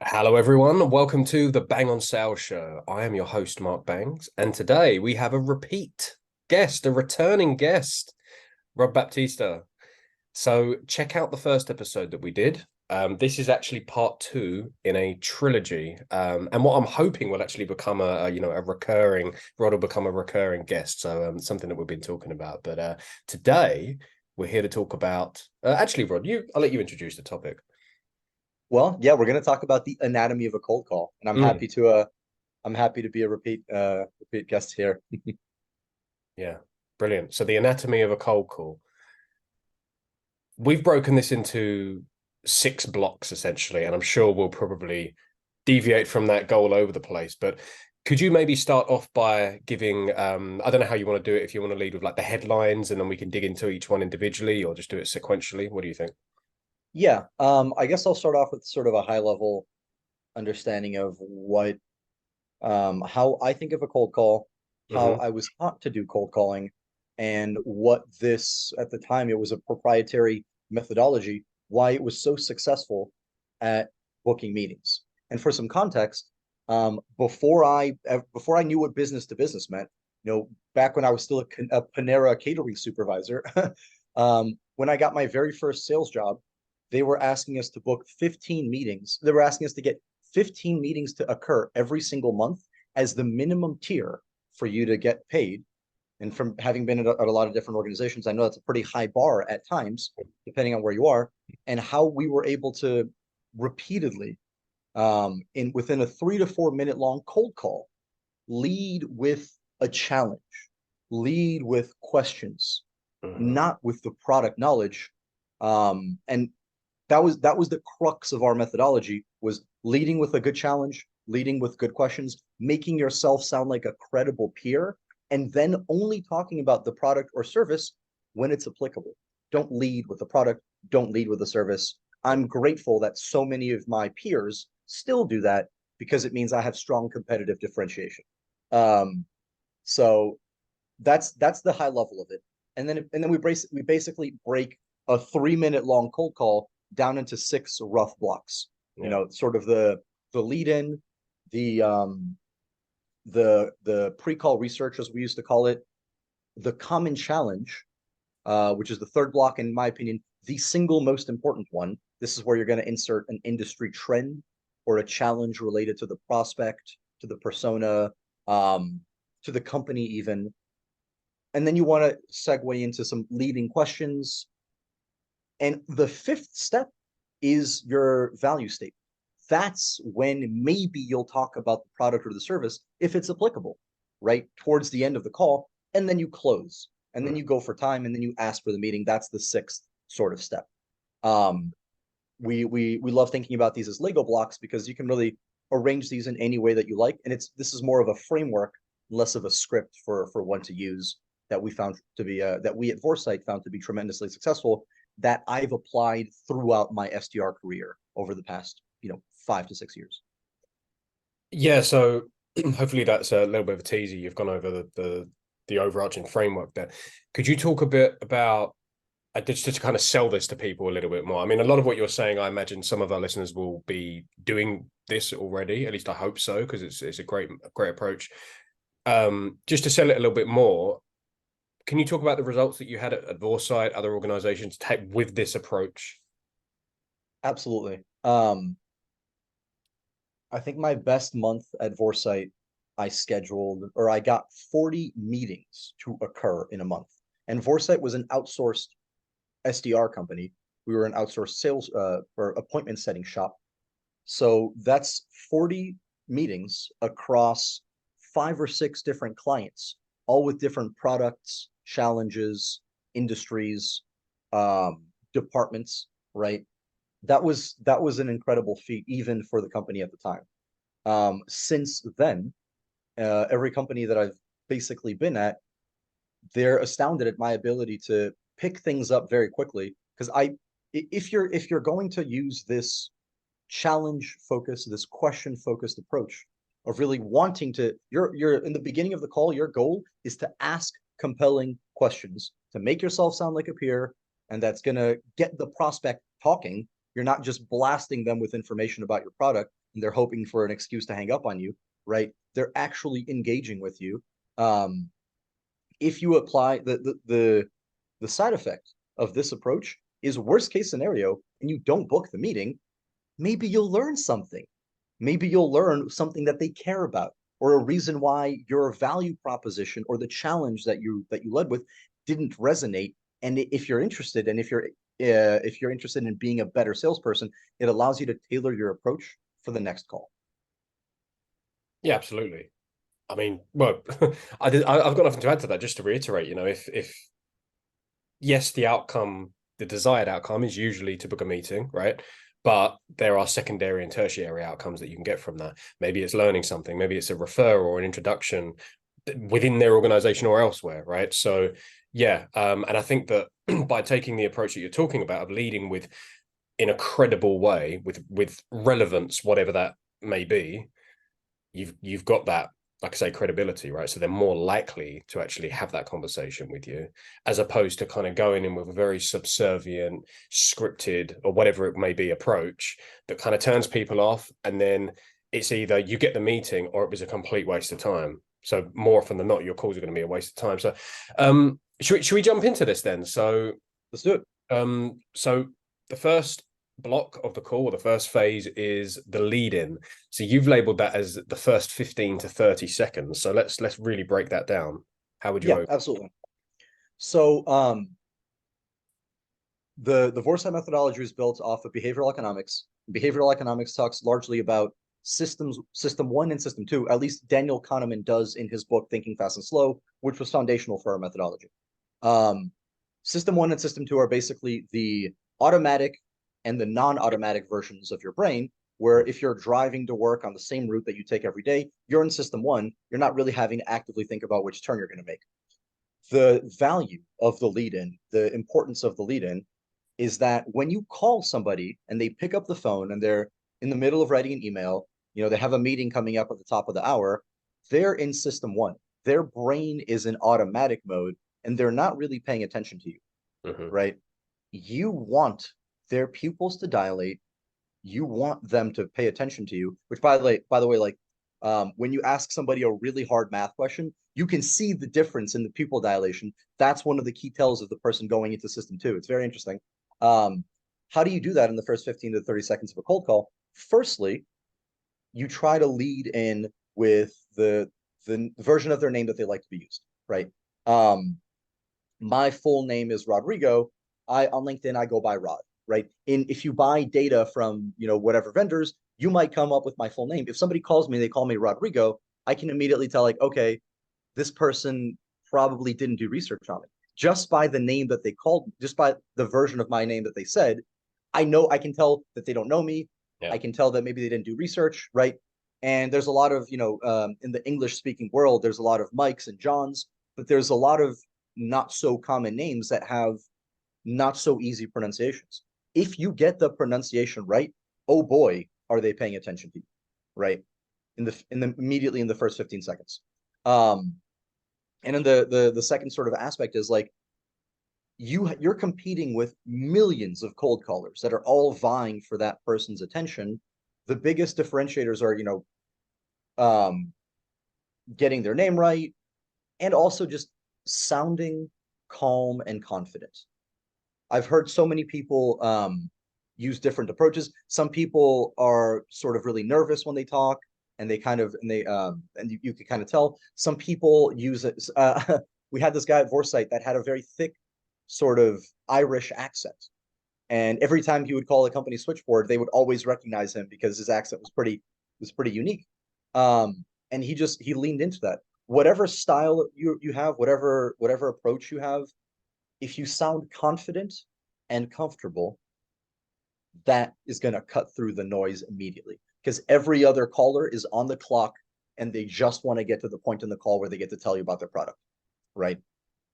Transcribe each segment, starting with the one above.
Hello, everyone. Welcome to the Bang on Sales Show. I am your host, Mark Bangs, and today we have a repeat guest, a returning guest, Rod Baptista. So check out the first episode that we did. This is actually part two in a trilogy, and what I'm hoping will actually become a recurring. Rod will become a recurring guest. So something that we've been talking about. But today we're here to talk about. Actually, Rod, I'll let you introduce the topic. Well, yeah, we're going to talk about the anatomy of a cold call, and Mm, I'm happy to be a repeat guest here. yeah, brilliant. So the anatomy of a cold call. We've broken this into six blocks essentially, and I'm sure we'll probably deviate from that goal over the place. But could you maybe start off by giving I don't know how you want to do it, if you want to lead with like the headlines and then we can dig into each one individually or just do it sequentially. What do you think? Yeah, I guess I'll start off with sort of a high level understanding of how I think of a cold call, how Mm-hmm. I was taught to do cold calling, and what this, at the time, it was a proprietary methodology, why it was so successful at booking meetings. And for some context, before I knew what business to business meant, back when I was still a Panera catering supervisor, when I got my very first sales job, they were asking us to book 15 meetings. They were asking us to get 15 meetings to occur every single month as the minimum tier for you to get paid. And from having been at a lot of different organizations, I know that's a pretty high bar at times, depending on where you are, and how we were able to repeatedly, in within a 3 to 4 minute long cold call, lead with a challenge, lead with questions, Mm-hmm. not with the product knowledge. And that was the crux of our methodology, was leading with a good challenge, leading with good questions, making yourself sound like a credible peer, and then only talking about the product or service when it's applicable. Don't lead with the product, don't lead with the service. I'm grateful that so many of my peers still do that, because it means I have strong competitive differentiation. Um, so that's the high level of it. And then we basically break a 3 minute long cold call down into six rough blocks. Yeah. Sort of the lead in, the the pre-call research, as we used to call it, the common challenge, which is the third block, in my opinion, the single most important one. This is where you're going to insert an industry trend or a challenge related to the prospect, to the persona, to the company even. And then you want to segue into some leading questions. And the fifth step is your value statement. That's when maybe you'll talk about the product or the service if it's applicable, right? Towards the end of the call. And then you close. And then Mm. you go for time, and then you ask for the meeting. That's the sixth sort of step. Um, we love thinking about these as Lego blocks, because you can really arrange these in any way that you like. And this is more of a framework, less of a script for one to use, that we at Vorsight found to be tremendously successful, that I've applied throughout my SDR career over the past 5 to 6 years. Yeah, so hopefully that's a little bit of a teaser. You've gone over the overarching framework there. Could you talk a bit about just to kind of sell this to people a little bit more? I mean, a lot of what you're saying, I imagine some of our listeners will be doing this already. At least I hope so, because it's a great approach. Just to sell it a little bit more, can you talk about the results that you had at Vorsight, other organizations take with this approach? Absolutely. I think my best month at Vorsight, I got 40 meetings to occur in a month. And Vorsight was an outsourced SDR company. We were an outsourced sales or appointment setting shop. So that's 40 meetings across 5 or 6 different clients, all with different products, challenges, industries, um, departments, right? That was an incredible feat, even for the company at the time. Since then, every company that I've basically been at, they're astounded at my ability to pick things up very quickly. Because if you're going to use this challenge focused, this question focused approach of really wanting to, you're in the beginning of the call, your goal is to ask compelling questions to make yourself sound like a peer, and that's gonna get the prospect talking. You're not just blasting them with information about your product and they're hoping for an excuse to hang up on you, right? They're actually engaging with you. If you apply the side effect of this approach is worst case scenario and you don't book the meeting, maybe you'll learn something. Maybe you'll learn something that they care about, or a reason why your value proposition or the challenge that you led with didn't resonate. And if you're interested, and if you're interested in being a better salesperson, it allows you to tailor your approach for the next call. Yeah, absolutely. I mean, well, I've got nothing to add to that. Just to reiterate, if yes, the desired outcome is usually to book a meeting, right? But there are secondary and tertiary outcomes that you can get from that. Maybe it's learning something, maybe it's a referral or an introduction within their organization or elsewhere, right? So yeah, and I think that by taking the approach that you're talking about of leading with in a credible way with relevance, whatever that may be, you've got that, like I say, credibility, right? So they're more likely to actually have that conversation with you, as opposed to kind of going in with a very subservient, scripted, or whatever it may be approach that kind of turns people off. And then it's either you get the meeting or it was a complete waste of time. So more often than not, your calls are going to be a waste of time. So should we jump into this then? So let's do it. So the first block of the call, the first phase, is the lead in. So you've labeled that as the first 15 to 30 seconds. So let's really break that down. How would you open? Absolutely. So the Vorsight methodology is built off of behavioral economics. Behavioral economics talks largely about system 1 and system 2. At least Daniel Kahneman does in his book Thinking Fast and Slow, which was foundational for our methodology. System 1 and system 2 are basically the automatic and the non-automatic versions of your brain, where if you're driving to work on the same route that you take every day, you're in system 1, you're not really having to actively think about which turn you're going to make. The value of the lead-in, the importance of the lead-in, is that when you call somebody and they pick up the phone and they're in the middle of writing an email, they have a meeting coming up at the top of the hour, they're in system 1. Their brain is in automatic mode and they're not really paying attention to you, right? You want their pupils to dilate. You want them to pay attention to you, which by the way, like when you ask somebody a really hard math question, you can see the difference in the pupil dilation. That's one of the key tells of the person going into system 2. It's very interesting. How do you do that in the first 15 to 30 seconds of a cold call? Firstly, you try to lead in with the version of their name that they like to be used, right? My full name is Rodrigo. On LinkedIn, I go by Rod, right? If you buy data from, whatever vendors, you might come up with my full name. If somebody calls me, they call me Rodrigo, I can immediately tell, like, okay, this person probably didn't do research on it. Just by the name that they called, just by the version of my name that they said, I can tell that they don't know me. Yeah. I can tell that maybe they didn't do research, right? And there's a lot of, in the English speaking world, there's a lot of Mikes and Johns, but there's a lot of not so common names that have not so easy pronunciations. If you get the pronunciation right, oh boy, are they paying attention to you, right? Immediately in the first 15 seconds. And then the second sort of aspect is like you're competing with millions of cold callers that are all vying for that person's attention. The biggest differentiators are getting their name right and also just sounding calm and confident. I've heard so many people use different approaches. Some people are sort of really nervous when they talk, and you can kind of tell. Some people use it. We had this guy at Vorsight that had a very thick, sort of Irish accent, and every time he would call a company switchboard, they would always recognize him because his accent was pretty unique. And he leaned into that. Whatever style you have, whatever approach you have, if you sound confident and comfortable, that is going to cut through the noise immediately, because every other caller is on the clock and they just want to get to the point in the call where they get to tell you about their product, right?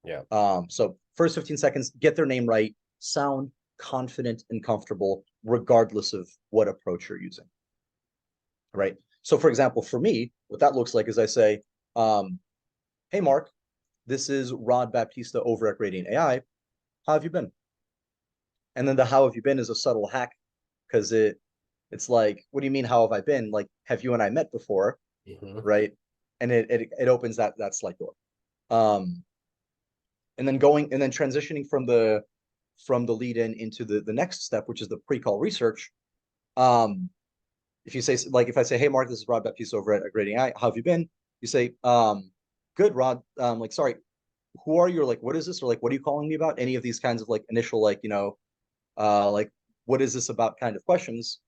Yeah. So first 15 seconds, get their name right, sound confident and comfortable, regardless of what approach you're using, right? So for example, for me, what that looks like is I say, hey, Mark, this is Rod Baptista over at Radiant AI. How have you been? And then the how have you been is a subtle hack because it's like, what do you mean, how have I been? Like, have you and I met before? Mhm. Right. And it opens that slight door. Um, and then transitioning from the lead in into the next step, which is the pre-call research. Um, if you say, like, if I say, hey Mark, this is Rod Baptista over at Grading AI, how have you been? You say, good, Rod. Like, sorry, who are you? Or like, what is this? Or like, what are you calling me about? Any of these kinds of like initial, like, like, what is this about kind of questions.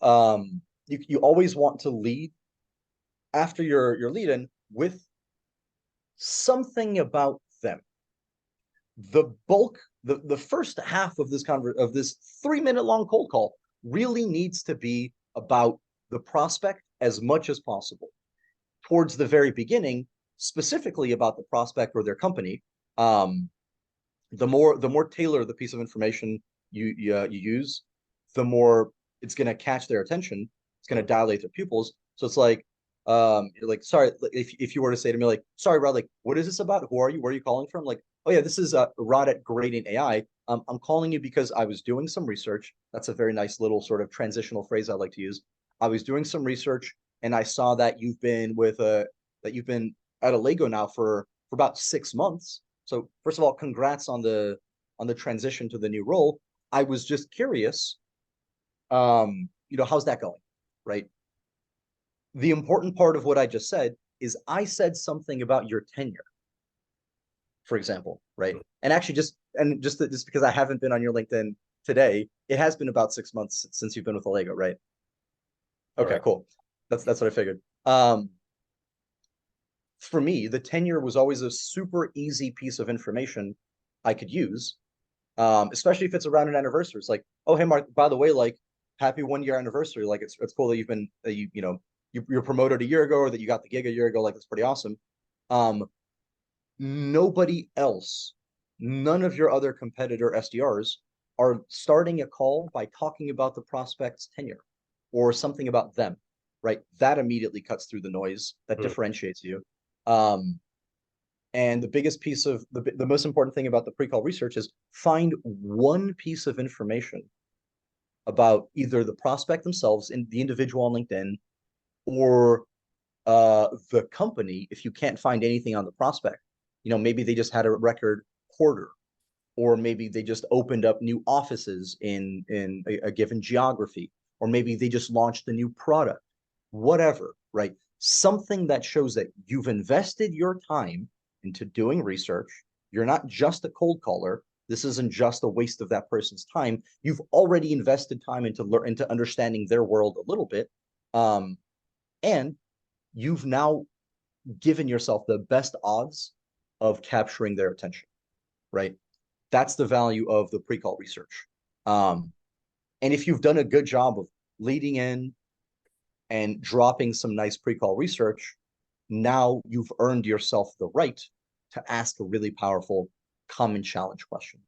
You always want to lead after your lead in with something about them. The first half of this 3-minute long cold call really needs to be about the prospect as much as possible. Towards the very beginning, specifically about the prospect or their company, the more tailored the piece of information you use, the more it's going to catch their attention. It's going to dilate their pupils. So it's like, you're like, sorry, if you were to say to me, like, sorry, Rod, like, what is this about? Who are you? Where are you calling from? Like, oh yeah, this is Rod at Grading AI. I'm calling you because I was doing some research. That's a very nice little sort of transitional phrase I like to use. I was doing some research and I saw that you've been at a Lego now for about 6 months. So first of all, congrats on the transition to the new role. I was just curious, how's that going? Right. The important part of what I just said is I said something about your tenure, for example, right? And actually just because I haven't been on your LinkedIn today, it has been about 6 months since you've been with Allego, right? Okay, Correct. cool. That's what I figured. For me, the tenure was always a super easy piece of information I could use, especially if it's around an anniversary. It's like, oh, hey, Mark, by the way, like, happy 1 year anniversary. Like, it's cool that you've been, you're promoted a year ago or that you got the gig a year ago. Like, that's pretty awesome. Um, Nobody else, none of your other competitor SDRs are starting a call by talking about the prospect's tenure or something about them, right? That immediately cuts through the noise, that Mm. differentiates you. Um, and the biggest piece of the most important thing about the pre-call research is find one piece of information about either the prospect themselves and the individual on LinkedIn or the company. If you can't find anything on the prospect, maybe they just had a record quarter, or maybe they just opened up new offices in a given geography, or maybe they just launched a new product, whatever, right? Something that shows that you've invested your time into doing research. You're not just a cold caller. This isn't just a waste of that person's time. You've already invested time into understanding their world a little bit, and you've now given yourself the best odds of capturing their attention, right? That's the value of the pre-call research. And if you've done a good job of leading in and dropping some nice pre-call research, now you've earned yourself the right to ask a really powerful common challenge question,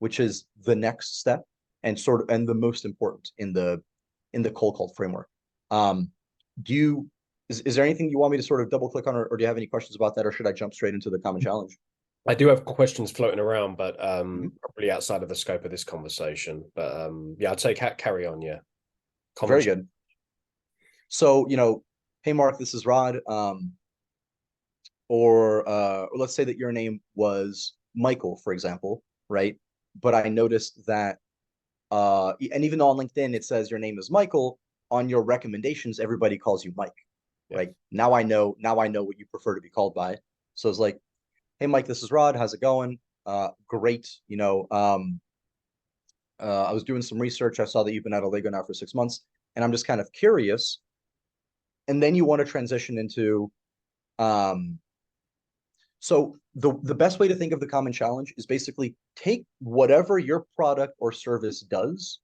which is the next step and the most important in the cold call framework. Do you is there anything you want me to sort of double click on, or do you have any questions about that, or should I jump straight into the common challenge? I do have questions floating around, but Mhm. probably outside of the scope of this conversation. But yeah, I'd say carry on. Yeah, common. Very good. So, hey Mark, this is Rod. Or let's say that your name was Michael, for example, right? But I noticed that and even though on LinkedIn it says your name is Michael, on your recommendations everybody calls you Mike, Yeah. right? Now I know what you prefer to be called by. So it's like, hey Mike, this is Rod. How's it going? Great. I was doing some research. I saw that you've been at Lego now for 6 months, and I'm just kind of curious. And then you want to transition into um, so the best way to think of the common challenge is basically take whatever your product or service does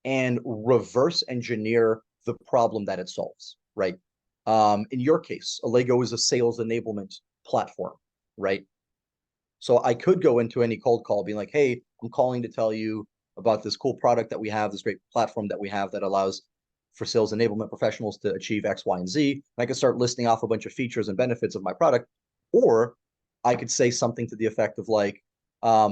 and reverse engineer the problem that it solves, right? In your case, Allego is a sales enablement platform, right? So I could go into any cold call being like, hey, I'm calling to tell you about this cool product that we have, this great platform that we have that allows for sales enablement professionals to achieve X, Y, and Z. And I could start listing off a bunch of features and benefits of my product. Or I could say something to the effect of like, I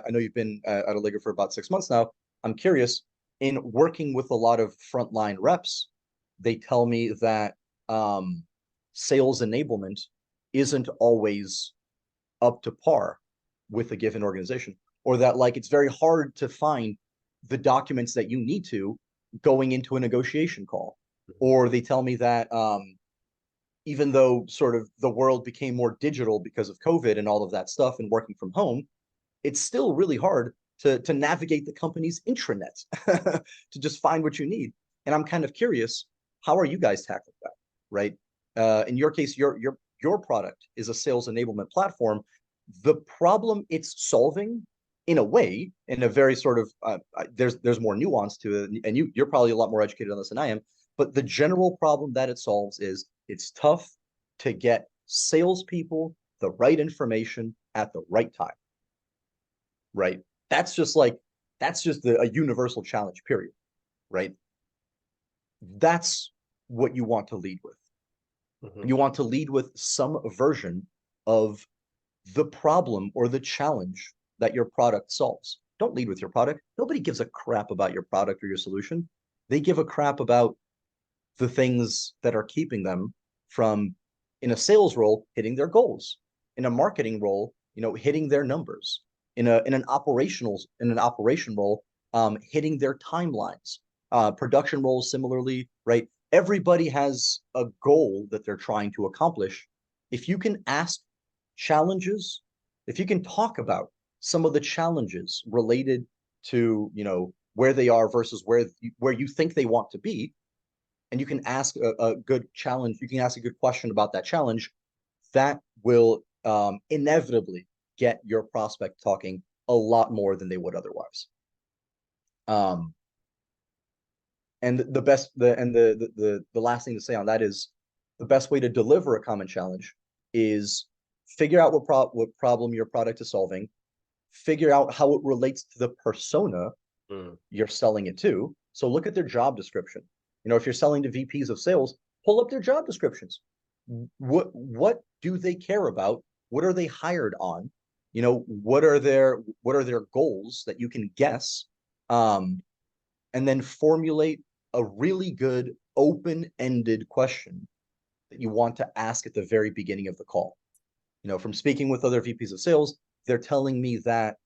know you've been at Allego for about 6 months now. I'm curious, in working with a lot of frontline reps, they tell me that sales enablement isn't always up to par with a given organization, or that like it's very hard to find the documents that you need to going into a negotiation call. Or they tell me that even though sort of the world became more digital because of COVID and all of that stuff and working from home, it's still really hard to navigate the company's intranet to just find what you need. And I'm kind of curious, how are you guys tackling that, right? In your case, your product is a sales enablement platform. The problem it's solving, in a way, in a very sort of there's more nuance to it, and you're probably a lot more educated on this than I am. But the general problem that it solves is it's tough to get salespeople the right information at the right time, right? That's just a universal challenge, period, right? That's what you want to lead with. You want to lead with some version of the problem or the challenge that your product solves. Don't lead with your product. Nobody gives a crap about your product or your solution. They give a crap about the things that are keeping them from, in a sales role, hitting their goals, in a marketing role, hitting their numbers, in an operation role, hitting their timelines, production roles similarly, right? Everybody has a goal that they're trying to accomplish. If you can ask challenges, if you can talk about some of the challenges related to, where they are versus where you think they want to be, and you can ask a good challenge, you can ask a good question about that challenge, that will inevitably get your prospect talking a lot more than they would otherwise. And the last thing to say on that is the best way to deliver a common challenge is figure out what problem your product is solving, figure out how it relates to the persona you're selling it to. So look at their job description. If you're selling to VPs of sales, pull up their job descriptions. What do they care about? What are they hired on? What are their goals that you can guess? And then formulate a really good open-ended question that you want to ask at the very beginning of the call. From speaking with other VPs of sales, they're telling me that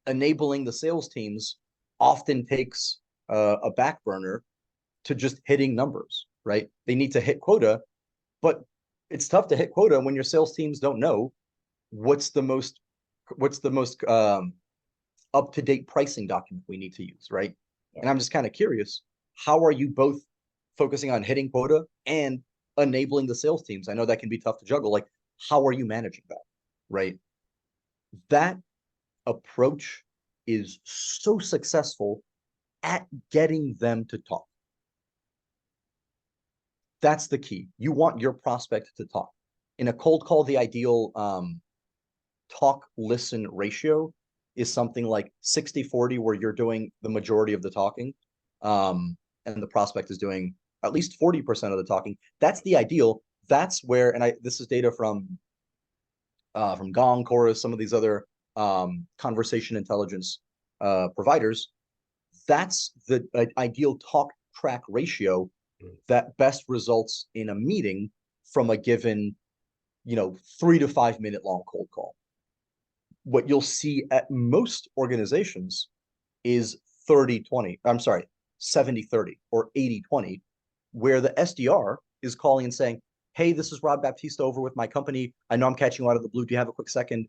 enabling the sales teams often takes a back burner to just hitting numbers, right? They need to hit quota, but it's tough to hit quota when your sales teams don't know what's the most up-to-date pricing document we need to use, right? Yeah. And I'm just kind of curious, how are you both focusing on hitting quota and enabling the sales teams? I know that can be tough to juggle. Like, how are you managing that, right? That approach is so successful at getting them to talk. That's the key. You want your prospect to talk. In a cold call, the ideal talk-listen ratio is something like 60-40, where you're doing the majority of the talking, and the prospect is doing at least 40% of the talking. That's the ideal. That's where, and this is data from Gong, Chorus, some of these other conversation intelligence providers. That's the ideal talk track ratio that best results in a meeting from a given, 3 to 5 minute long cold call. What you'll see at most organizations is 30-20, I'm sorry, 70-30 or 80-20, where the SDR is calling and saying, hey, this is Rod Baptista over with my company. I know I'm catching you out of the blue. Do you have a quick second?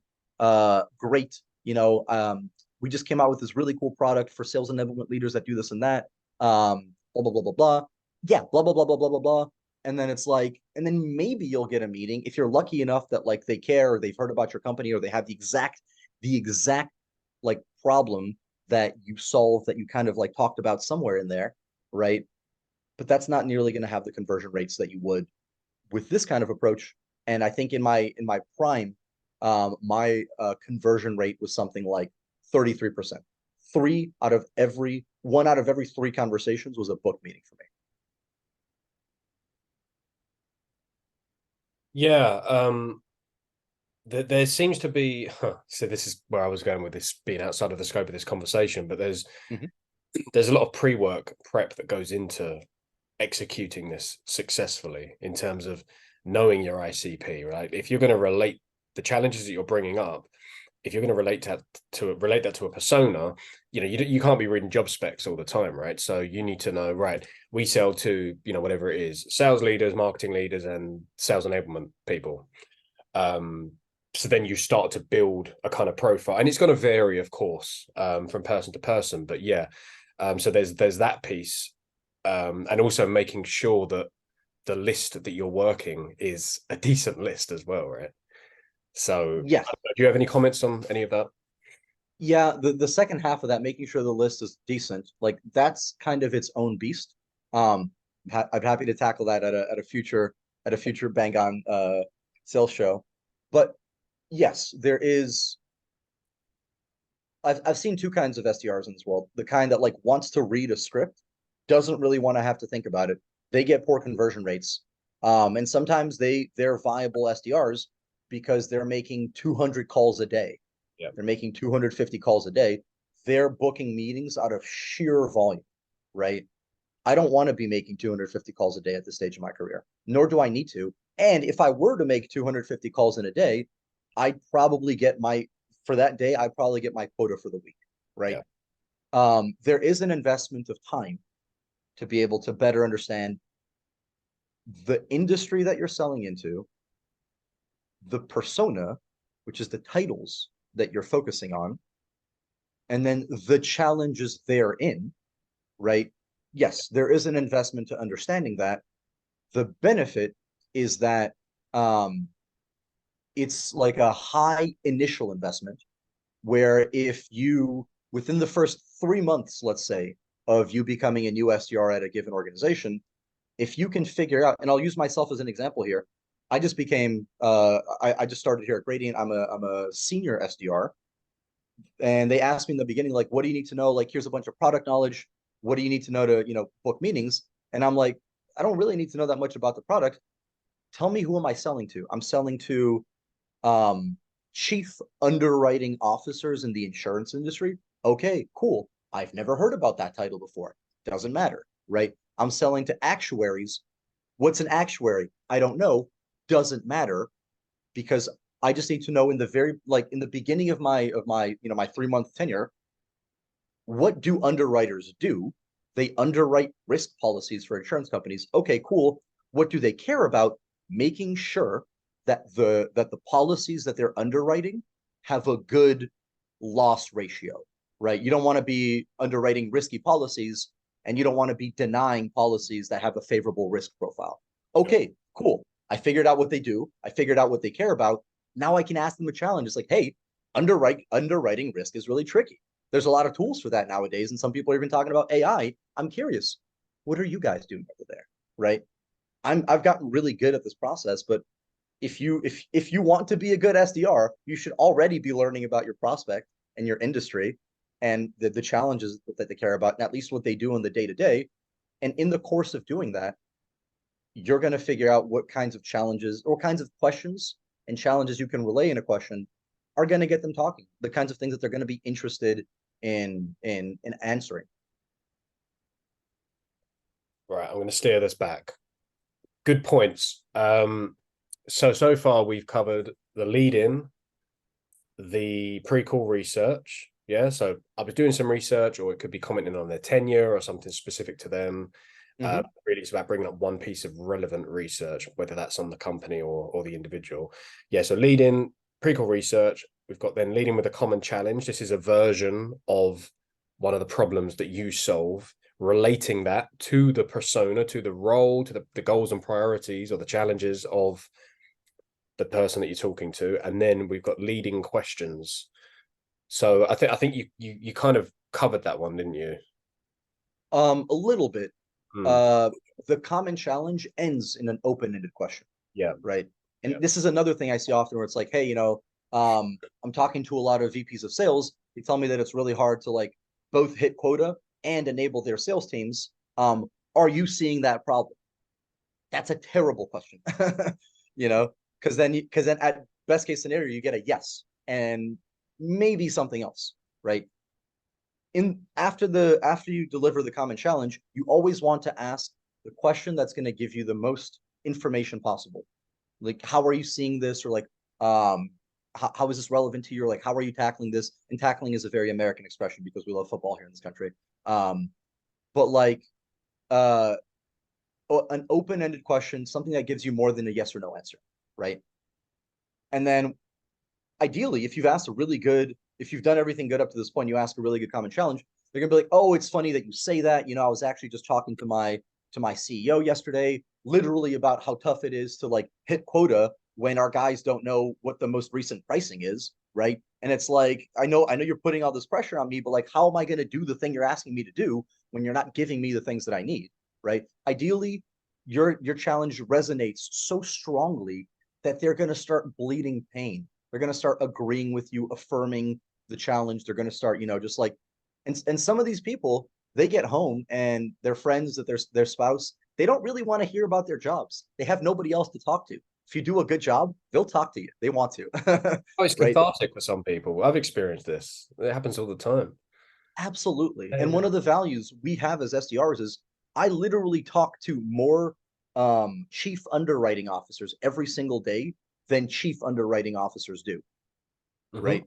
Great. We just came out with this really cool product for sales enablement leaders that do this and that. Blah, blah, blah, blah, blah. Yeah, blah, blah, blah, blah, blah, blah, blah. And then it's like, and then maybe you'll get a meeting if you're lucky enough that like they care, or they've heard about your company, or they have the exact like problem that you solve, that you kind of like talked about somewhere in there, right? But that's not nearly going to have the conversion rates that you would with this kind of approach. And I think in my prime, my conversion rate was something like 33%. One out of every three conversations was a book meeting for me. Yeah. there seems to be, so this is where I was going with this being outside of the scope of this conversation, but Mhm. there's a lot of pre-work prep that goes into executing this successfully in terms of knowing your ICP, right? If you're going to relate the challenges that you're bringing up, if you're going to relate that to a persona, you can't be reading job specs all the time, right? So you need to know, right, we sell to, whatever it is, sales leaders, marketing leaders, and sales enablement people. So then you start to build a kind of profile, and it's going to vary, of course, from person to person, but yeah. So there's that piece, and also making sure that the list that you're working is a decent list as well, right? So Yes. do you have any comments on any of that? Yeah, the second half of that, making sure the list is decent, like that's kind of its own beast. I'm happy to tackle that at a future Bang On sales show. But yes, there is. I've seen two kinds of SDRs in this world. The kind that like wants to read a script, doesn't really want to have to think about it. They get poor conversion rates. And sometimes they're viable SDRs because they're making 200 calls a day. Yeah. They're making 250 calls a day. They're booking meetings out of sheer volume, right? I don't want to be making 250 calls a day at this stage of my career, nor do I need to. And if I were to make 250 calls in a day, I'd probably get my, for that day, I'd probably get my quota for the week, right? Yeah. There is an investment of time to be able to better understand the industry that you're selling into, the persona, which is the titles that you're focusing on, and then the challenges therein, right? Yes, there is an investment to understanding that. The benefit is that it's like a high initial investment where if you, within the first 3 months, let's say, of you becoming a new SDR at a given organization, if you can figure out, and I'll use myself as an example here. I just became, I just started here at Gradient. I'm a senior SDR, and they asked me in the beginning, like, what do you need to know? Like, here's a bunch of product knowledge. What do you need to know to, book meetings? And I'm like, I don't really need to know that much about the product. Tell me, who am I selling to? I'm selling to um, chief underwriting officers in the insurance industry. Okay, cool. I've never heard about that title before. Doesn't matter, right? I'm selling to actuaries. What's an actuary? I don't know. Doesn't matter, because I just need to know in the very, like, in the beginning of my my 3 month tenure, what do underwriters do? They underwrite risk policies for insurance companies. Okay, cool. What do they care about? Making sure that the policies that they're underwriting have a good loss ratio, right? You don't want to be underwriting risky policies, and you don't want to be denying policies that have a favorable risk profile. Okay, cool. I figured out what they do. I figured out what they care about. Now I can ask them a challenge. It's like, hey, underwriting risk is really tricky. There's a lot of tools for that nowadays, and some people are even talking about AI. I'm curious, what are you guys doing over there, right? I've gotten really good at this process, but if you want to be a good SDR, you should already be learning about your prospect and your industry and the challenges that they care about, and at least what they do in the day to day. And in the course of doing that, you're going to figure out what kinds of challenges or kinds of questions and challenges you can relay in a question are going to get them talking, the kinds of things that they're going to be interested in answering. Right, I'm going to steer this back. Good points. So far we've covered the lead in, the pre-call research. Yeah, so I was doing some research, or it could be commenting on their tenure or something specific to them. Mm-hmm. Really, it's about bringing up one piece of relevant research, whether that's on the company or the individual. Yeah, so lead in, pre-call research. We've got then leading with a common challenge. This is a version of one of the problems that you solve, relating that to the persona, to the role, to the goals and priorities or the challenges of the person that you're talking to. And then we've got leading questions. So I think you kind of covered that one, didn't you? A little bit. Hmm. Uh, the common challenge ends in an open-ended question, Yeah. right? And Yeah. this is another thing I see often where it's like, hey, I'm talking to a lot of VPs of sales. They tell me that it's really hard to like both hit quota and enable their sales teams. Are you seeing that problem? That's a terrible question, you know, because then at best case scenario, you get a yes and maybe something else, right? After you deliver the common challenge, you always want to ask the question that's going to give you the most information possible. Like, how are you seeing this? Or like, how is this relevant to you? Or like, how are you tackling this? And tackling is a very American expression because we love football here in this country. But like, an open-ended question, something that gives you more than a yes or no answer, right? And then ideally, if you've done everything good up to this point, you ask a really good common challenge, they're gonna be like, oh, it's funny that you say that. I was actually just talking to my CEO yesterday, literally about how tough it is to like hit quota when our guys don't know what the most recent pricing is, right? And it's like, I know you're putting all this pressure on me, but like, how am I gonna do the thing you're asking me to do when you're not giving me the things that I need, right? Ideally, your challenge resonates so strongly that they're gonna start bleeding pain. They're going to start agreeing with you, affirming the challenge. They're going to start, just like, and some of these people, they get home and their friends, that their spouse, they don't really want to hear about their jobs. They have nobody else to talk to. If you do a good job, they'll talk to you. They want to. Oh, it's right? cathartic for some people. I've experienced this. It happens all the time. Absolutely. And Yeah. one of the values we have as SDRs is I literally talk to more chief underwriting officers every single day than chief underwriting officers do, Hmm. right?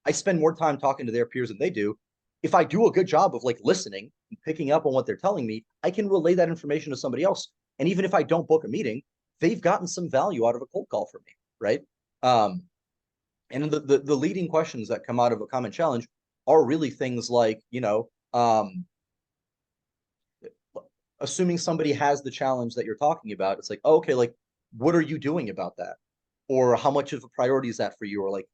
I spend more time talking to their peers than they do. If I do a good job of like listening and picking up on what they're telling me, I can relay that information to somebody else. And even if I don't book a meeting, they've gotten some value out of a cold call from me, right? Um, and the leading questions that come out of a common challenge are really things like, assuming somebody has the challenge that you're talking about, it's like, oh, okay, like, what are you doing about that? Or how much of a priority is that for you? Or like,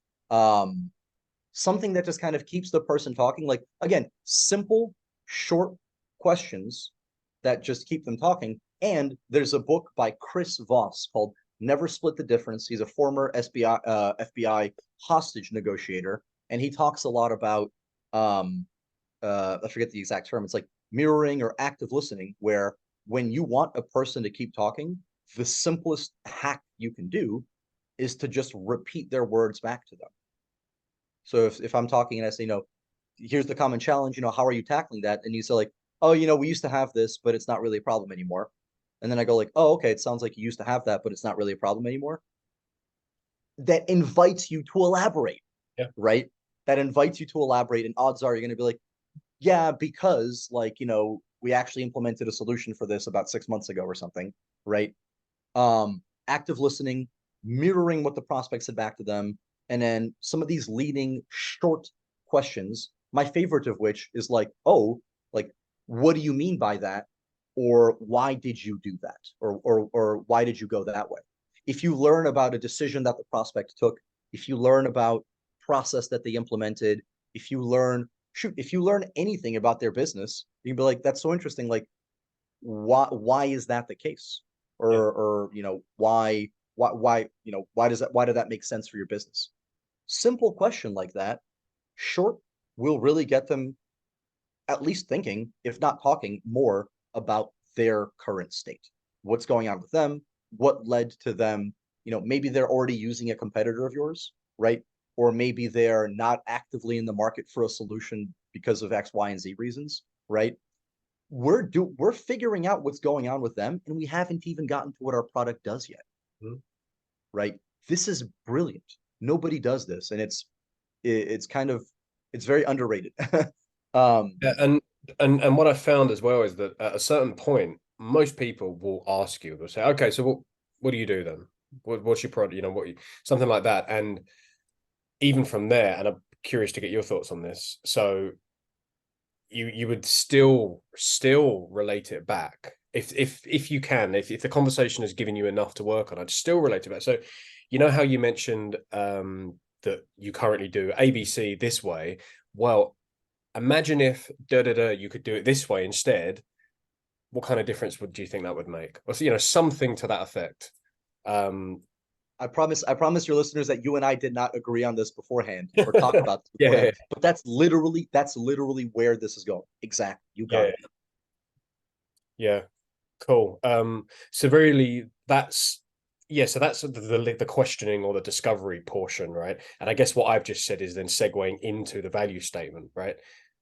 something that just kind of keeps the person talking. Like, again, simple, short questions that just keep them talking. And there's a book by Chris Voss called Never Split the Difference. He's a former FBI hostage negotiator. And he talks a lot about, I forget the exact term. It's like mirroring or active listening, where when you want a person to keep talking, the simplest hack you can do is to just repeat their words back to them. So if I'm talking and I say, here's the common challenge, how are you tackling that? And you say like, oh, we used to have this, but it's not really a problem anymore. And then I go like, oh, okay, it sounds like you used to have that, but it's not really a problem anymore. That invites you to elaborate, Yeah. right? That invites you to elaborate. And odds are you're going to be like, yeah, because like, we actually implemented a solution for this about 6 months ago or something, right? Active listening, mirroring what the prospect said back to them, and then some of these leading short questions, my favorite of which is like, oh, like, what do you mean by that? Or why did you do that? Or why did you go that way? If you learn about a decision that the prospect took, if you learn about process that they implemented, if you learn anything about their business, you can be like, that's so interesting. Like, why is that the case? Yeah. Or why did that make sense for your business? Simple question like that, short, will really get them at least thinking, if not talking, more about their current state. What's going on with them? What led to them? Maybe they're already using a competitor of yours, right? Or maybe they're not actively in the market for a solution because of X, Y, and Z reasons, right? We're figuring out what's going on with them, and we haven't even gotten to what our product does yet, Mhm. right? This is brilliant. Nobody does this, and it's kind of it's very underrated. um, Yeah, and what I found as well is that at a certain point, most people will ask you, they'll say, okay, so what do you do then? What's your product? Something like that. And even from there, and I'm curious to get your thoughts on this. So you would still relate it back if you can, if the conversation has given you enough to work on, I'd still relate it back. So how you mentioned that you currently do ABC this way. Well, imagine if you could do it this way instead. What kind of difference do you think that would make? Or something to that effect. um I promise your listeners that you and I did not agree on this beforehand or talk about this yeah, beforehand, but that's literally where this is going. Exactly. You got yeah, it. yeah. Cool. So really, that's yeah, so that's the questioning or the discovery portion, right? And I guess what I've just said is then segueing into the value statement, right?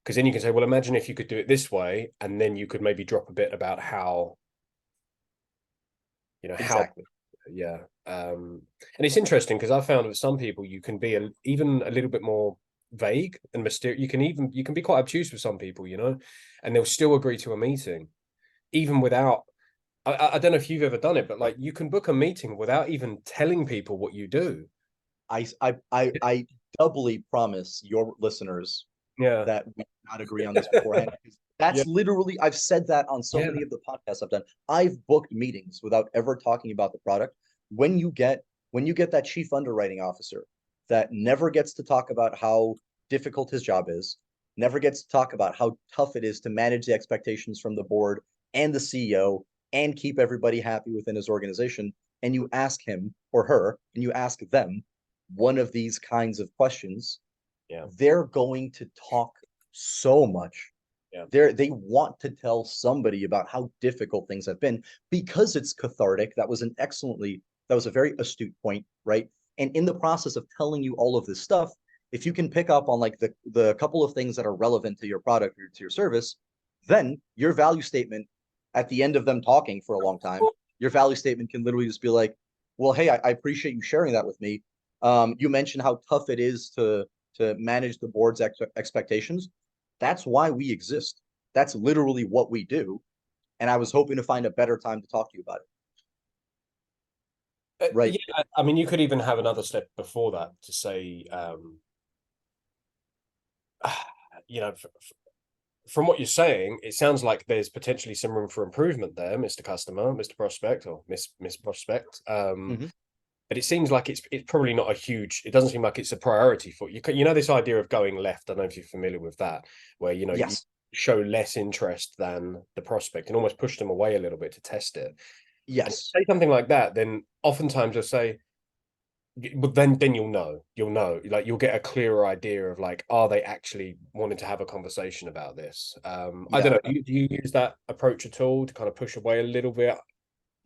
Because then you can say, well, imagine if you could do it this way, and then you could maybe drop a bit about how, how, Exactly. yeah. And it's interesting because I found with some people you can be even a little bit more vague and mysterious. You can be quite obtuse with some people, and they'll still agree to a meeting, even without. I don't know if you've ever done it, but like you can book a meeting without even telling people what you do. I doubly promise your listeners Yeah. that we not agree on this beforehand. Yeah. That's literally, I've said that on so Yeah. many of the podcasts I've done. I've booked meetings without ever talking about the product. When you get that chief underwriting officer that never gets to talk about how difficult his job is, never gets to talk about how tough it is to manage the expectations from the board and the CEO and keep everybody happy within his organization, and you ask him or her, and you ask them one of these kinds of questions, Yeah. they're going to talk so much. Yeah. They want to tell somebody about how difficult things have been because it's cathartic. That was a very astute point, right? And in the process of telling you all of this stuff, if you can pick up on like the couple of things that are relevant to your product or to your service, then your value statement at the end of them talking for a long time, your value statement can literally just be like, well, hey, I appreciate you sharing that with me. You mentioned how tough it is to manage the board's expectations. That's why we exist. That's literally what we do. And I was hoping to find a better time to talk to you about it. Right. Yeah, I mean, you could even have another step before that to say, from what you're saying, it sounds like there's potentially some room for improvement there, Mr. Customer, Mr. Prospect, or Miss Prospect. Mm-hmm. But it seems like it's probably not a huge. It doesn't seem like it's a priority for you. This idea of going left. I don't know if you're familiar with that, where you Yes. show less interest than the prospect and almost push them away a little bit to test it. And Yes. say something like that, then oftentimes you'll say, but then you'll know, like you'll get a clearer idea of like, are they actually wanting to have a conversation about this? I don't Yeah. know. Do you use that approach at all to kind of push away a little bit?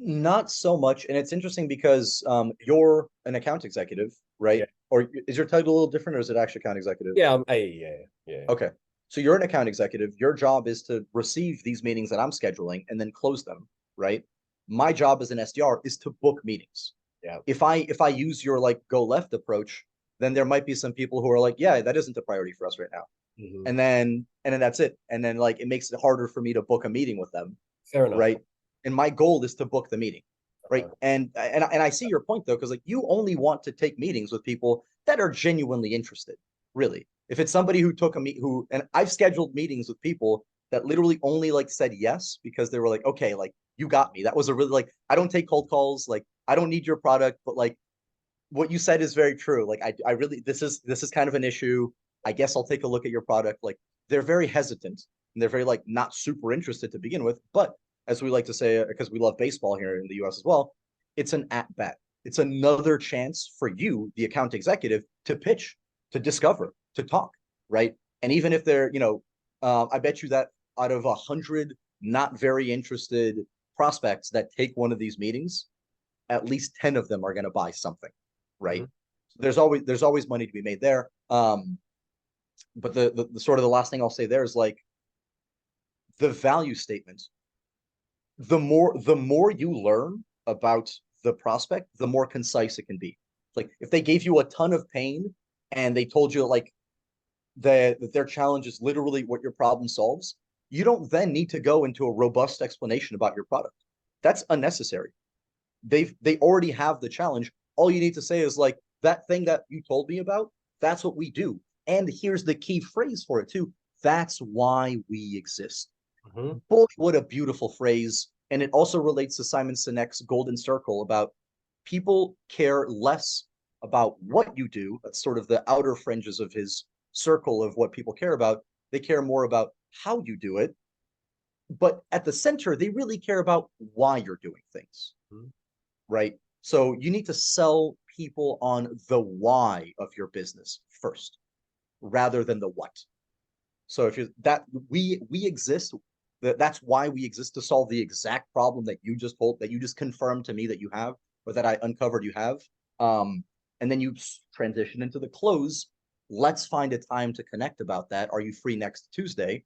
Not so much. And it's interesting because you're an account executive, Yeah. right? Or is your title a little different or is it actually account executive? Yeah. Yeah. Okay. So you're an account executive. Your job is to receive these meetings that I'm scheduling and then close them, right? My job as an SDR is to book meetings. Yeah. If I use your like go left approach, then there might be some people who are like, yeah, that isn't a priority for us right now. Mhm. And then that's it. And then like it makes it harder for me to book a meeting with them, Fair enough. right? And my goal is to book the meeting, right? Uh-huh. And I see your point though, because like you only want to take meetings with people that are genuinely interested, really. If it's somebody who took a meet who and I've scheduled meetings with people that literally only like said yes because they were like, okay, like you got me. That was a really like I don't take cold calls, like I don't need your product, but like what you said is very true. Like I really this is kind of an issue. I guess I'll take a look at your product. Like they're very hesitant and they're very like not super interested to begin with. But as we like to say, because we love baseball here in the US as well, it's an at bat. It's another chance for you, the account executive, to pitch, to discover, to talk, right? And even if they're, I bet you that out of 100 not very interested prospects that take one of these meetings, at least 10 of them are going to buy something, right? Mhm. There's always money to be made there. But the sort of the last thing I'll say there is like the value statement. The more you learn about the prospect, the more concise it can be. Like if they gave you a ton of pain and they told you like that their challenge is literally what your problem solves, you don't then need to go into a robust explanation about your product. That's unnecessary. They already have the challenge. All you need to say is like that thing that you told me about, that's what we do. And here's the key phrase for it too. That's why we exist. Mhm. Boy, what a beautiful phrase. And it also relates to Simon Sinek's golden circle about people care less about what you do. That's sort of the outer fringes of his circle of what people care about. They care more about how you do it. But at the center, they really care about why you're doing things, Mhm. right? So you need to sell people on the why of your business first rather than the what. So if you that we exist, that's why we exist, to solve the exact problem that you just confirmed to me that you have. or that I uncovered you have. And then you transition into the close. Let's find a time to connect about that. Are you free next Tuesday?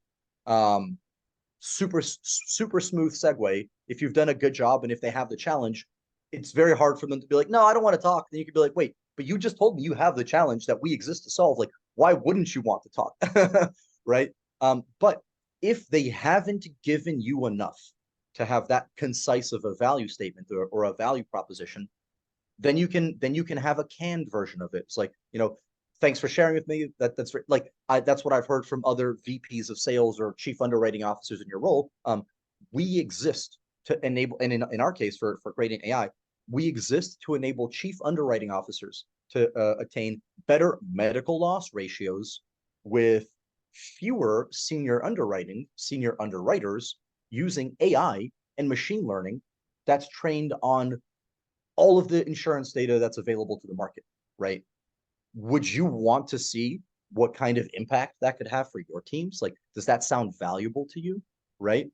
Super smooth segue. If you've done a good job and if they have the challenge, it's very hard for them to be like, no, I don't want to talk. Then you could be like, wait, but you just told me you have the challenge that we exist to solve. Like, why wouldn't you want to talk? Right? But if they haven't given you enough to have that concise of a value statement or a value proposition, then you can have a canned version of it. It's like, thanks for sharing with me. That's like that's what I've heard from other VPs of sales or chief underwriting officers in your role. We exist to enable, and in our case for creating AI, we exist to enable chief underwriting officers to attain better medical loss ratios with fewer senior underwriters using AI and machine learning that's trained on all of the insurance data that's available to the market, right? Would you want to see what kind of impact that could have for your teams? Like, does that sound valuable to you, right?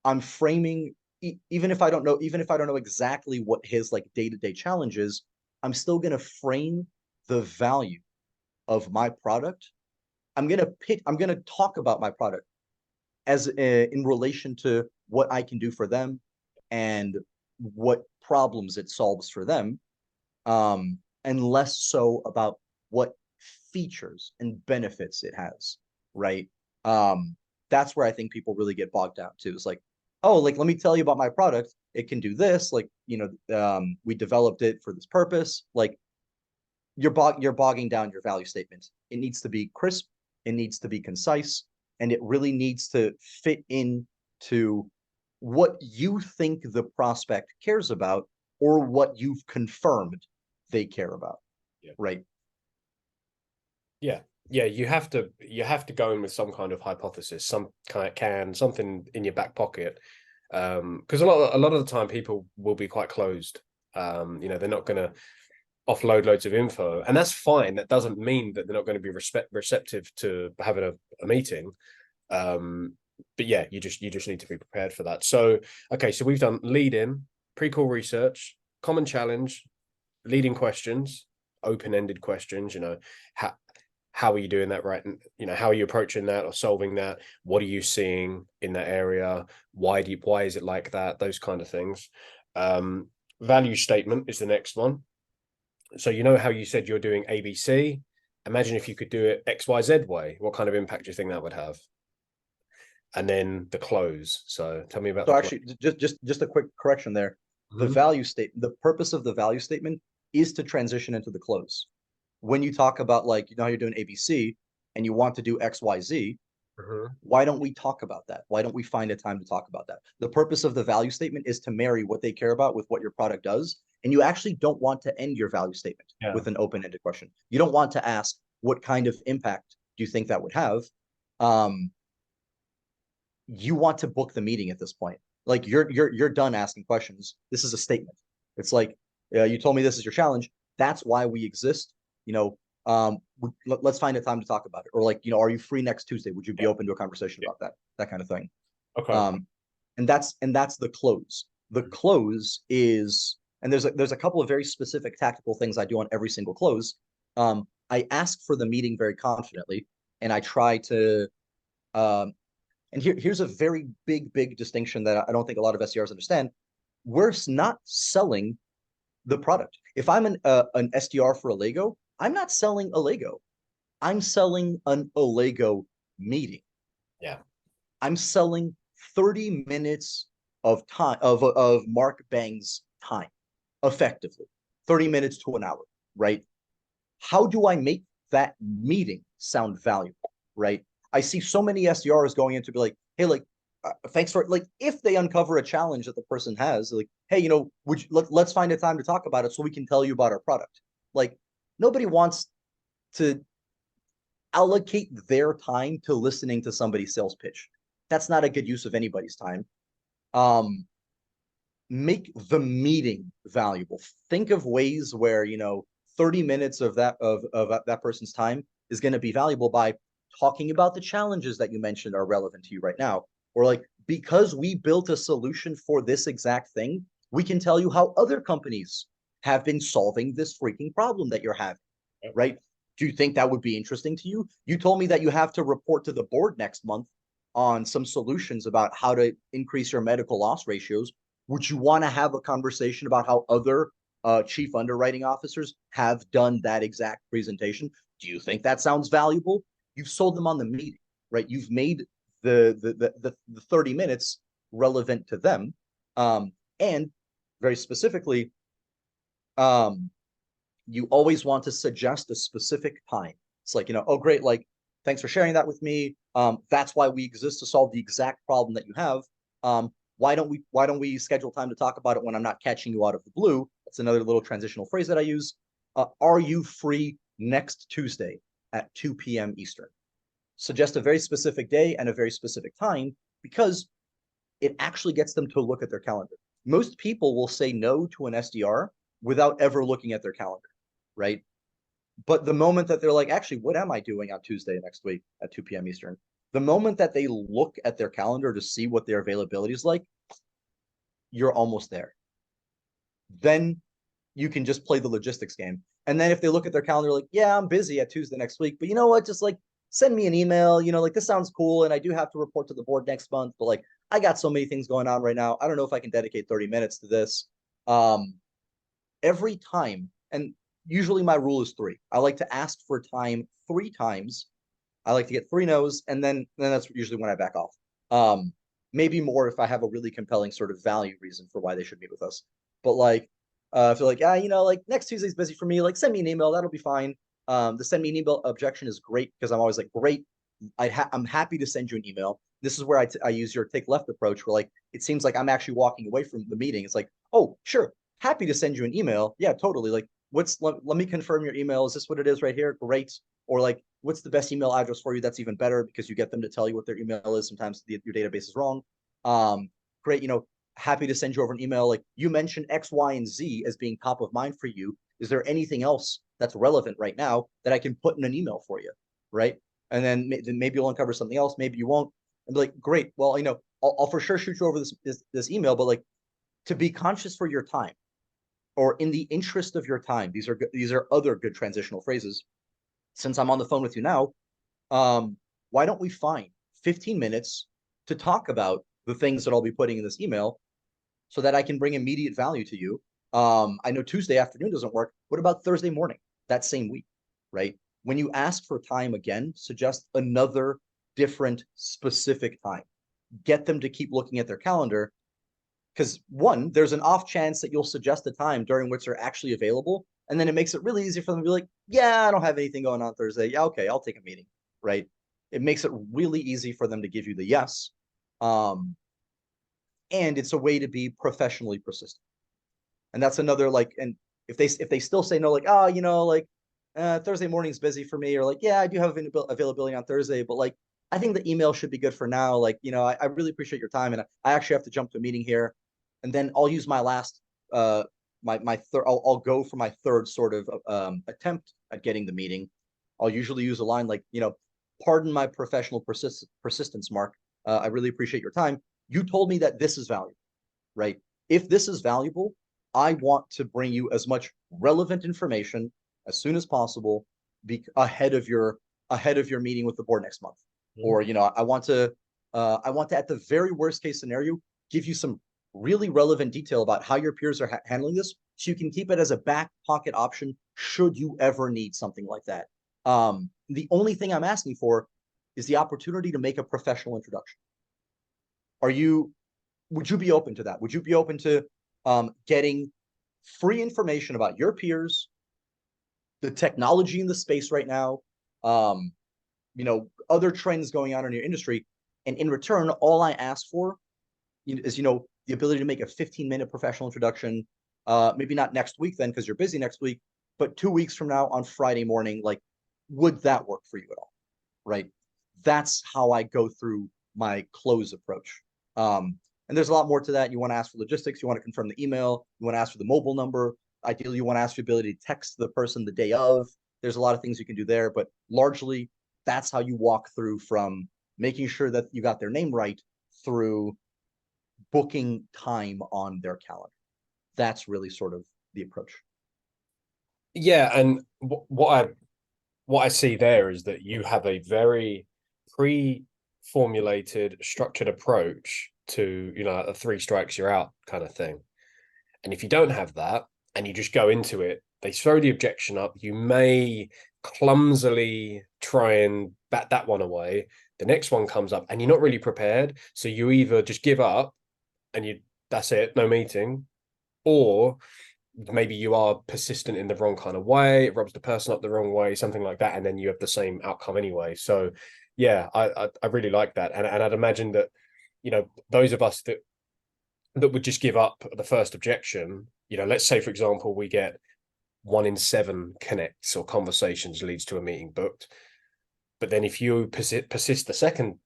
I'm framing, even if I don't know exactly what his like day-to-day challenge is, I'm still going to frame the value of my product. I'm going to talk about my product as in relation to what I can do for them and what problems it solves for them, and less so about what features and benefits it has, right? That's where I think people really get bogged down too. It's like, oh, like, let me tell you about my product. It can do this. Like, we developed it for this purpose. Like, you're bogging down your value statement. It needs to be crisp. It needs to be concise, and it really needs to fit into what you think the prospect cares about or what you've confirmed they care about. Yeah. Right. Yeah. You have to go in with some kind of hypothesis, some kind of something in your back pocket. Because a lot of the time people will be quite closed. They're not gonna offload loads of info, and that's fine. That doesn't mean that they're not going to be receptive to having a meeting. But yeah, you just need to be prepared for that. So okay, so we've done lead in, pre-call research, common challenge, leading questions, open-ended questions. How are you doing that, right? And how are you approaching that or solving that? What are you seeing in that area? Why is it like that? Those kind of things. Value statement is the next one. So how you said you're doing ABC. Imagine if you could do it XYZ way. What kind of impact do you think that would have? And then the close. So tell me about. So actually, just a quick correction there. The value statement, the purpose of the value statement is to transition into the close. When you talk about, like, how you're doing ABC and you want to do XYZ, why don't we talk about that? Why don't we find a time to talk about that? The purpose of the value statement is to marry what they care about with what your product does. And you actually don't want to end your value statement with an open-ended question. You don't want to ask, what kind of impact do you think that would have? You want to book the meeting at this point. Like, you're done asking questions. This is a statement. It's like, you told me this is your challenge. That's why we exist. Let's find a time to talk about it. Or like, are you free next Tuesday? Would you be open to a conversation about that? That kind of thing. Okay. And that's the close. The close is, and there's a couple of very specific tactical things I do on every single close. I ask for the meeting very confidently, and I try to, and here's a very big distinction that I don't think a lot of SDRs understand. We're not selling the product. If I'm an SDR for a Lego, I'm not selling a Lego. I'm selling a Lego meeting. Yeah. I'm selling 30 minutes of time of Mark Bang's time, effectively 30 minutes to an hour, right? How do I make that meeting sound valuable, right? I see so many SDRs going in to be like, hey, like, thanks for, like, if they uncover a challenge that the person has, like, hey, let's find a time to talk about it so we can tell you about our product. Like, nobody wants to allocate their time to listening to somebody's sales pitch. That's not a good use of anybody's time. Make the meeting valuable. Think of ways where 30 minutes of that person's time is going to be valuable by talking about the challenges that you mentioned are relevant to you right now, or like, because we built a solution for this exact thing, We can tell you how other companies have been solving this freaking problem that you're having, right? Do you think that would be interesting to you? You told me that you have to report to the board next month on some solutions about how to increase your medical loss ratios. Would you want to have a conversation about how other chief underwriting officers have done that exact presentation? Do you think that sounds valuable? You've sold them on the meeting, right? You've made the 30 minutes relevant to them. And very specifically, you always want to suggest a specific time. It's like, oh, great, like, thanks for sharing that with me. That's why we exist, to solve the exact problem that you have. Why don't we schedule time to talk about it when I'm not catching you out of the blue? That's another little transitional phrase that I use. Are you free next Tuesday at 2 p.m. Eastern? Suggest a very specific day and a very specific time, because it actually gets them to look at their calendar. Most people will say no to an SDR without ever looking at their calendar, right? But the moment that they're like, actually, what am I doing on Tuesday next week at 2 p.m. Eastern? The moment that they look at their calendar to see what their availability is like, you're almost there. Then you can just play the logistics game. And then if they look at their calendar, like, yeah, I'm busy at Tuesday next week, but you know what? Just like send me an email, like this sounds cool. And I do have to report to the board next month, but like, I got so many things going on right now. I don't know if I can dedicate 30 minutes to this. Every time, and usually my rule is 3. I like to ask for time 3 times. I like to get 3 no's, and then that's usually when I back off. Maybe more if I have a really compelling sort of value reason for why they should meet with us. But like, if they're like, like next Tuesday's busy for me, like send me an email, that'll be fine. The send me an email objection is great, because I'm always like, great, I'm happy to send you an email. This is where I use your take left approach, where like, it seems like I'm actually walking away from the meeting. It's like, oh, sure, happy to send you an email. Yeah, totally. Like, let me confirm your email. Is this what it is right here? Great. Or like, what's the best email address for you? That's even better, because you get them to tell you what their email is. Sometimes your database is wrong. Great. Happy to send you over an email. Like, you mentioned X, Y, and Z as being top of mind for you. Is there anything else that's relevant right now that I can put in an email for you? Right. And then maybe you'll uncover something else. Maybe you won't. And be like, great. Well, I'll for sure shoot you over this email, but like, to be conscious for your time, or in the interest of your time. These are other good transitional phrases. Since I'm on the phone with you now, why don't we find 15 minutes to talk about the things that I'll be putting in this email, so that I can bring immediate value to you? I know Tuesday afternoon doesn't work. What about Thursday morning, that same week, right? When you ask for time again, suggest another different specific time. Get them to keep looking at their calendar, because one, there's an off chance that you'll suggest a time during which they're actually available, and then it makes it really easy for them to be like, yeah, I don't have anything going on Thursday. Yeah, okay, I'll take a meeting, right? It makes it really easy for them to give you the yes. And it's a way to be professionally persistent. And that's another, like, and if they still say no, like, oh, like, Thursday morning's busy for me, or like, yeah, I do have availability on Thursday, but like, I think the email should be good for now. Like, I really appreciate your time, and I actually have to jump to a meeting here. And then I'll use my last, my third, I'll go for my third sort of attempt at getting the meeting. I'll usually use a line like, pardon my professional persistence, Mark. I really appreciate your time. You told me that this is valuable, right? If this is valuable, I want to bring you as much relevant information as soon as possible, ahead of your meeting with the board next month. Or, I want to at the very worst case scenario, give you some really relevant detail about how your peers are handling this, so you can keep it as a back pocket option should you ever need something like that. The only thing I'm asking for is the opportunity to make a professional introduction. Would you be open to that? Would you be open to getting free information about your peers, the technology in the space right now, other trends going on in your industry, and in return, all I ask for is, the ability to make a 15-minute professional introduction, maybe not next week then, because you're busy next week, but 2 weeks from now on Friday morning. Like, would that work for you at all? Right? That's how I go through my close approach. And there's a lot more to that. You want to ask for logistics, you want to confirm the email, you want to ask for the mobile number. Ideally, you want to ask for the ability to text the person the day of. There's a lot of things you can do there, but largely that's how you walk through from making sure that you got their name right through booking time on their calendar. That's really sort of the approach. Yeah, and what I see there is that you have a very pre-formulated, structured approach to, a three strikes you're out kind of thing. And if you don't have that and you just go into it, they throw the objection up. You may clumsily try and bat that one away. The next one comes up and you're not really prepared. So you either just give up and that's it, no meeting, or maybe you are persistent in the wrong kind of way, it rubs the person up the wrong way, something like that, and then you have the same outcome anyway. So yeah, I really like that. And I'd imagine that, those of us that would just give up at the first objection, let's say, for example, we get 1 in 7 connects or conversations leads to a meeting booked. But then if you persist the second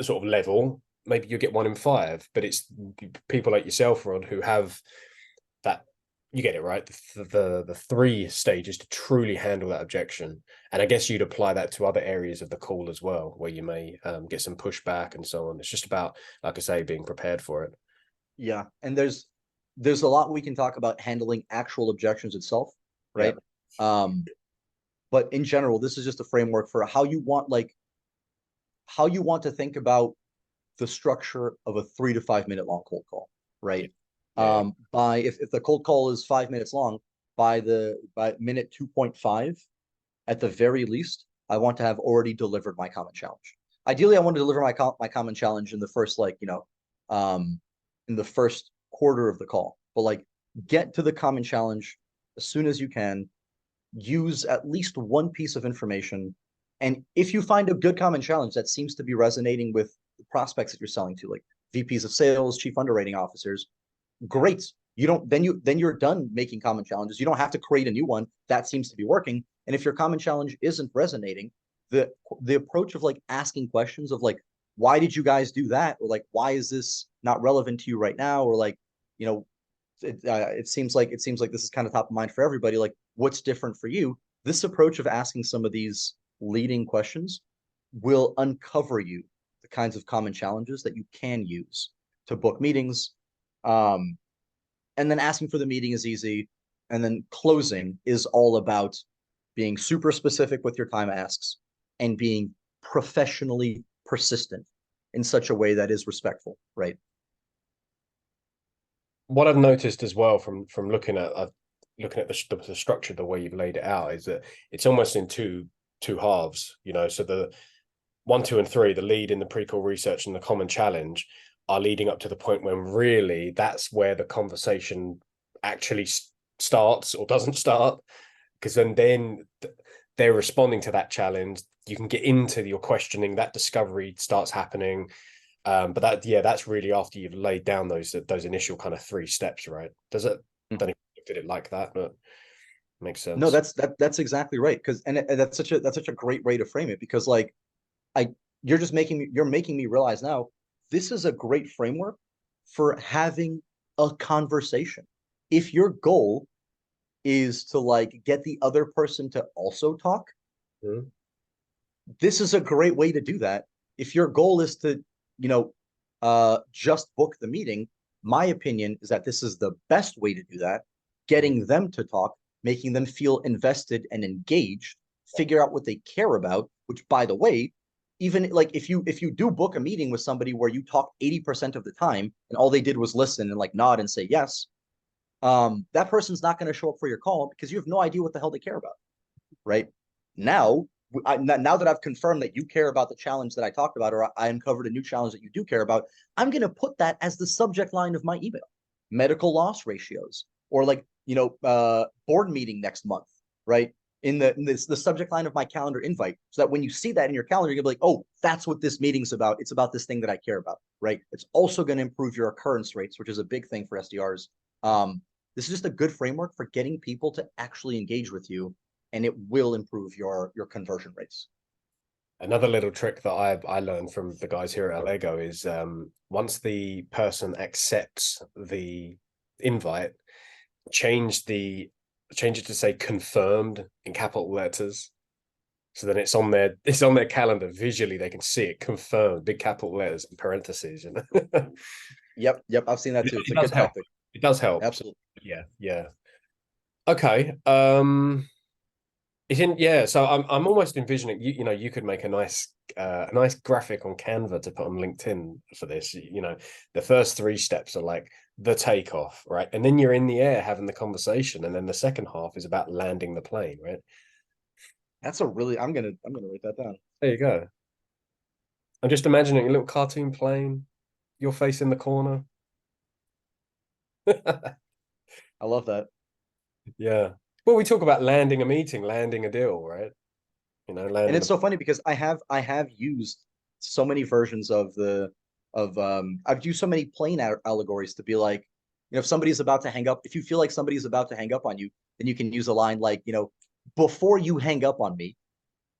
sort of level, maybe you get 1 in 5. But it's people like yourself, Rod, who have that, you get it right, the 3 stages to truly handle that objection. And I guess you'd apply that to other areas of the call as well, where you may get some pushback and so on. It's just about, like I say, being prepared for it. Yeah, and there's a lot we can talk about handling actual objections itself, right? Yeah. But in general, this is just a framework for how you want to think about the structure of a 3 to 5 minute long cold call, right? Yeah. If the cold call is 5 minutes long, by minute 2.5, at the very least, I want to have already delivered my common challenge. Ideally, I want to deliver my common challenge in the first, in the first quarter of the call. But get to the common challenge as soon as you can. Use at least one piece of information, and if you find a good common challenge that seems to be resonating with the prospects that you're selling to, like VPs of sales, chief underwriting officers, great. Then you're done making common challenges. You don't have to create a new one. That seems to be working. And if your common challenge isn't resonating, the approach of asking questions of why did you guys do that, or why is this not relevant to you right now, or it seems like this is kind of top of mind for everybody. What's different for you? This approach of asking some of these leading questions will uncover you the kinds of common challenges that you can use to book meetings. And then asking for the meeting is easy. And then closing is all about being super specific with your time asks and being professionally persistent in such a way that is respectful, right? What I've noticed as well from looking at the structure, the way you've laid it out, is that it's almost in two halves. So the 1, 2, and 3, the lead in the pre-call research and the common challenge, are leading up to the point when really that's where the conversation actually starts or doesn't start, because then they're responding to that challenge. You can get into your questioning, that discovery starts happening. But that's really after you've laid down those initial kind of 3 steps, right? Does it? Don't know if you did it like that, but makes sense. No, that's exactly right. That's such a great way to frame it, because you're making me realize now this is a great framework for having a conversation. If your goal is to get the other person to also talk, this is a great way to do that. If your goal is to just book the meeting, my opinion is that this is the best way to do that. Getting them to talk, making them feel invested and engaged, figure out what they care about, which, by the way, even if you do book a meeting with somebody where you talk 80% of the time and all they did was listen and nod and say yes, that person's not going to show up for your call because you have no idea what the hell they care about, right? Now that I've confirmed that you care about the challenge that I talked about, or I uncovered a new challenge that you do care about, I'm going to put that as the subject line of my email. Medical loss ratios, or board meeting next month, right? In the subject line of my calendar invite, so that when you see that in your calendar, you're gonna be like, oh, that's what this meeting's about. It's about this thing that I care about, right? It's also going to improve your occurrence rates, which is a big thing for SDRs. This is just a good framework for getting people to actually engage with you, and it will improve your conversion rates. Another little trick that I learned from the guys here at Allego is once the person accepts the invite, change it to say confirmed in capital letters. So then it's on their calendar. Visually, they can see it confirmed, big capital letters in parentheses. Yep. I've seen that too. It's a good tactic. It does help. Absolutely. Yeah, yeah. Okay. So I'm almost envisioning you know you could make a nice graphic on Canva to put on LinkedIn for this. You know, the first three steps are like the takeoff, right? And then you're in the air having the conversation, and then the second half is about landing the plane, right? That's a really I'm gonna write that down. There you go. I'm just imagining a little cartoon plane, your face in the corner. I love that. Yeah. Well, we talk about landing a meeting, landing a deal, right? You know, And landing it's a so funny because I have used so many versions of the of I've used so many plane allegories to be like, if somebody's about to hang up, if you feel like somebody's about to hang up on you, then you can use a line like, before you hang up on me,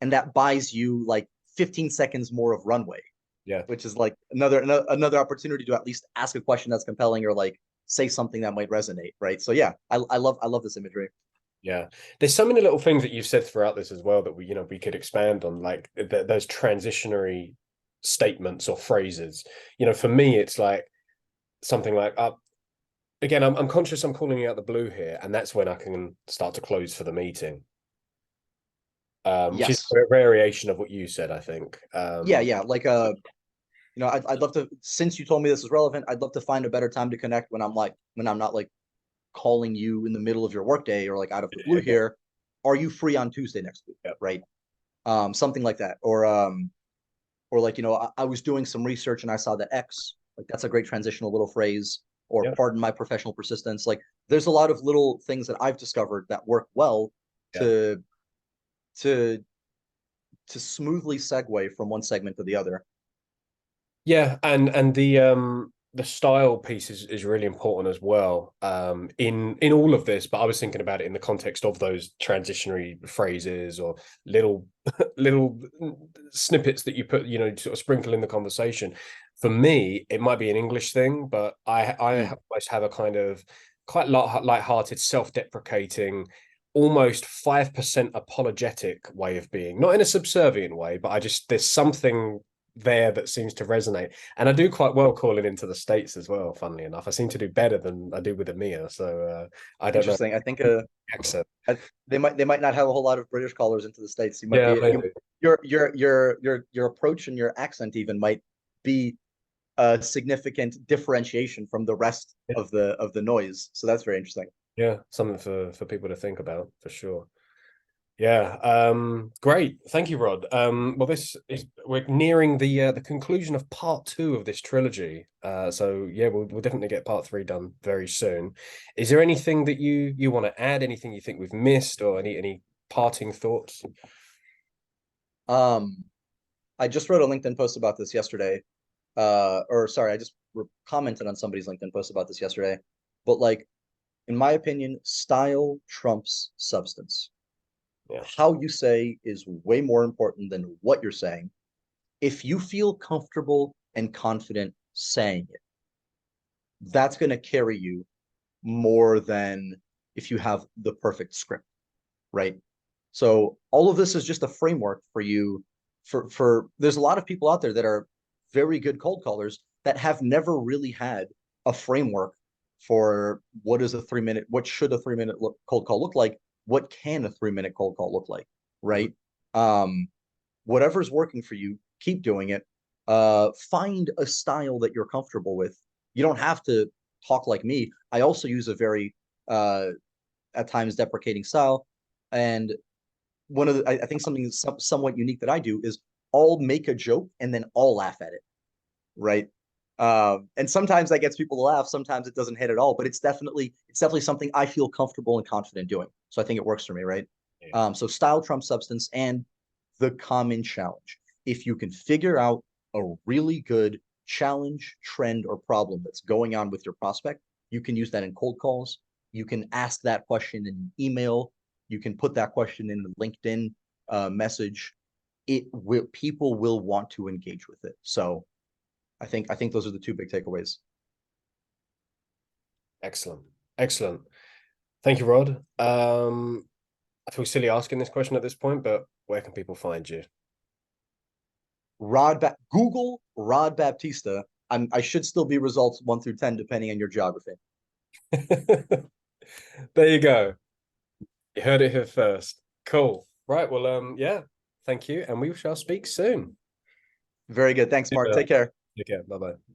and that buys you like 15 seconds more of runway, yeah. which is like another opportunity to at least ask a question that's compelling or like say something that might resonate, right? So yeah, I love this imagery. Yeah, there's so many little things that you've said throughout this as well that we could expand on, like those transitionary statements or phrases. You know, for me, it's like something like, again, I'm conscious I'm calling you out the blue here, and that's when I can start to close for the meeting, which is Yes. a variation of what you said, I think. Yeah, yeah. Like I'd love to, since you told me this is relevant, I'd love to find a better time to connect when I'm not like calling you in the middle of your workday or like out of the blue here. Are you free on Tuesday next week? Yep. Right. Something like that. Or like, I was doing some research and I saw that X, like that's a great transitional little phrase, or Yep. pardon my professional persistence. Like there's a lot of little things that I've discovered that work well Yeah. to to to smoothly segue from one segment to the other. Yeah, and the style piece is really important as well, in all of this, but I was thinking about it in the context of those transitionary phrases or little little snippets that you put, you know, sort of sprinkle in the conversation. For me, it might be an English thing, but I Mm. almost have a kind of quite light-hearted, self-deprecating, almost 5% apologetic way of being, not in a subservient way, but there's something there that seems to resonate. And I do quite well calling into the States as well, funnily enough. I seem to do better than I do with EMEA. So I don't know. Interesting. I think Accent. they might not have a whole lot of British callers into the States. You might Yeah, be maybe. your approach and your accent even might be a significant differentiation from the rest of the noise. So that's very interesting. Yeah, something for people to think about for sure. Yeah, great. Thank you, Rod. Well, we're nearing the conclusion of part two of this trilogy. So yeah, we'll definitely get part three done very soon. Is there anything that you want to add? Anything you think we've missed, or any parting thoughts? Um, I just wrote a LinkedIn post about this yesterday. Or sorry, I just commented on somebody's LinkedIn post about this yesterday. But like, in my opinion, style trumps substance. Yeah, How you say is way more important than what you're saying. If you feel comfortable and confident saying it, that's going to carry you more than if you have the perfect script, right? So all of this is just a framework for you. For there's a lot of people out there that are very good cold callers that have never really had a framework for what should a 3 minute cold call look like? What can a 3 minute cold call look like? Right. Whatever's working for you, keep doing it. Find a style that you're comfortable with. You don't have to talk like me. I also use a very at times deprecating style. And I think something somewhat unique that I do is I'll make a joke and then I'll laugh at it, right? And sometimes that gets people to laugh. Sometimes it doesn't hit at all, but it's definitely something I feel comfortable and confident doing. So I think it works for me, right? yeah, So style trumps substance and the common challenge. If you can figure out a really good challenge, trend, or problem that's going on with your prospect, you can use that in cold calls. You can ask that question in an email. You can put that question in the LinkedIn message. People will want to engage with it. So I think those are the two big takeaways. excellent, excellent. Thank you, Rod. I feel silly asking this question at this point, but where can people find you? Google Rod Baptista. I should still be results 1 through 10 depending on your geography. There you go. You heard it here first. Cool. Right. Well, yeah. Thank you, and we shall speak soon. Very good. Thanks, Mark. Super. Take care. Take care. Bye bye.